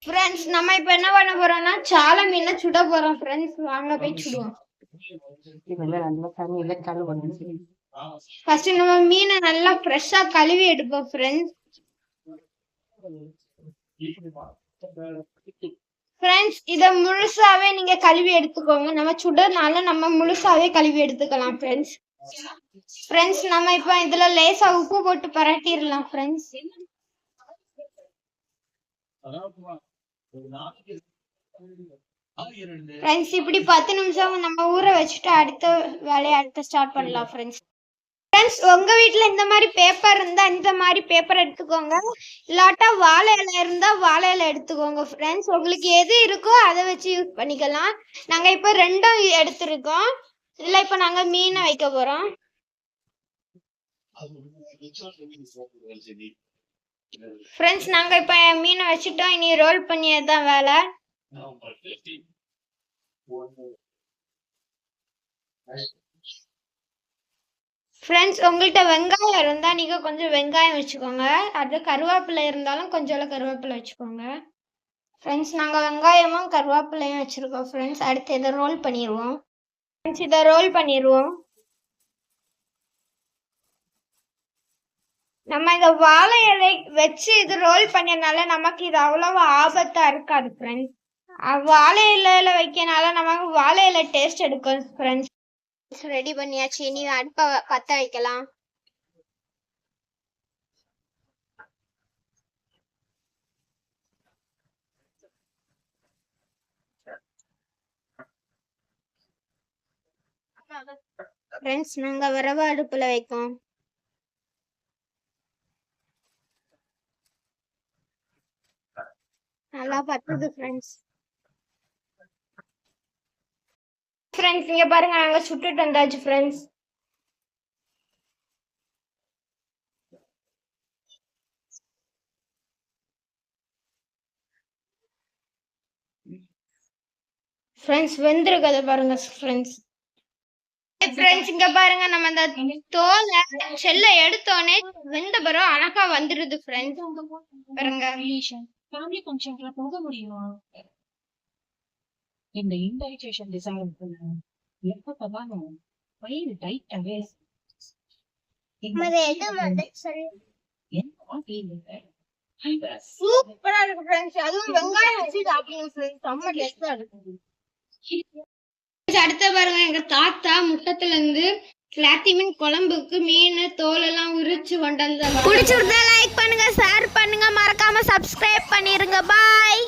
Friends நம்ம இப்ப என்ன பண்ண போறோம்னா சால மீனை சுட போறோம் ஃப்ரெண்ட்ஸ். வாங்க போய் சுடுவோம். ஃபர்ஸ்ட் நம்ம மீனை நல்லா ஃப்ரெஷ்ஷா கழுவி எடுப்போம் ஃப்ரெண்ட்ஸ். ஃப்ரெண்ட்ஸ் இத முழுசாவே நீங்க கழுவி எடுத்துக்கோங்க. நம்ம சுடறனால நம்ம முழுசாவே கழுவி எடுத்துக்கலாம் ஃப்ரெண்ட்ஸ். ஃப்ரெண்ட்ஸ் நம்ம இப்ப இதுல லேசா உப்பு போட்டு பரட்டிடலாம் ஃப்ரெண்ட்ஸ். ஃப்ரெண்ட்ஸ் இப்படி 10 நிமிஷம் நம்ம ஊற வச்சுட்டு அடுத்த வேலையை ஸ்டார்ட் பண்ணலாம் ஃப்ரெண்ட்ஸ். ஃப்ரெண்ட்ஸ் உங்க வீட்ல இந்த மாதிரி பேப்பர் இருந்தா இந்த மாதிரி பேப்பர் எடுத்துக்கோங்க. இல்லாட்டா வாழை இலை இருந்தா வாழை இலை எடுத்துக்கோங்க ஃப்ரெண்ட்ஸ். உங்களுக்கு எது இருக்கோ அதை வச்சு யூஸ் பண்ணிக்கலாம். நாங்க இப்ப ரெண்டும் எடுத்திருக்கோம். இதுல இப்ப நாங்க மீனை வைக்க போறோம். ஃப்ரெண்ட்ஸ் நாங்க இப்ப மீனை வச்சுட்டோம். இனி ரோல் பண்ணியதுதான் வேலை. ஃப்ரெண்ட்ஸ் உங்கள்கிட்ட வெங்காயம் இருந்தா நீங்க கொஞ்சம் வெங்காயம் வச்சுக்கோங்க. அது கருவேப்பிலை இருந்தாலும் கொஞ்சம் கருவேப்பிலை வச்சுக்கோங்க ஃப்ரெண்ட்ஸ். நாங்க வெங்காயமும் கருவேப்பிலையும் வச்சிருக்கோம் ஃப்ரெண்ட்ஸ். அடுத்து இதை ரோல் பண்ணிடுவோம் ஃப்ரெண்ட்ஸ். இதை ரோல் பண்ணிடுவோம். நம்ம இந்த வாழை இலை வச்சு இது ரோல் பண்ணனால நமக்கு இது அவ்வளவு ஆபத்தா இருக்காது ஃப்ரெண்ட்ஸ். வாழை இலையில வைக்கனால நமக்கு வாழை இலை டேஸ்ட் எடுக்கும் ஃப்ரெண்ட்ஸ். ரெடி பண்ணியாச்சு. இனி அடுப்பை பத்த வைக்கலாம். ஃப்ரெண்ட்ஸ் நாங்க விறகு அடுப்புல வைக்கோம். நல்லா பத்துது ஃப்ரெண்ட்ஸ். ஃப்ரெண்ட்ஸ் இங்க பாருங்க நாங்க சுட்டுட்டு வந்தாச்சு ஃப்ரெண்ட்ஸ். ஃப்ரெண்ட்ஸ் வெந்திருக்கத பாருங்க ஃப்ரெண்ட்ஸ். ஃப்ரெண்ட்ஸ் இங்க பாருங்க நம்ம அந்த தோலை செல்ல எடுத்தோனே வெந்த பிறகு அழகா வந்துருது ஃப்ரெண்ட்ஸ். பாருங்க ஃபேமிலி ஃபங்க்ஷன்ல போக முடியுமா? இந்த இன்டைஜேஷன் டிசைன் எப்ப பதானோ வயிறு டைட்டாவே சூப்பரா இருக்கு ஃப்ரெண்ட்ஸ். அதுவும் வெங்காயம் வச்சு சாப்பிடணும் ஃப்ரெண்ட்ஸ். செம்ம டேஸ்டா இருக்கு. அடுத்த பாருங்க எங்க தாத்தா முட்டத்துல இருந்து கிளாத்தி மீன் குழம்புக்கு மீன் தோல் எல்லாம் உரிச்சு கொண்டு வந்து. பிடிச்சிருந்தா லைக் பண்ணுங்க, ஷேர் பண்ணுங்க, மறக்காம சப்ஸ்கிரைப் பண்ணிருங்க. பாய்.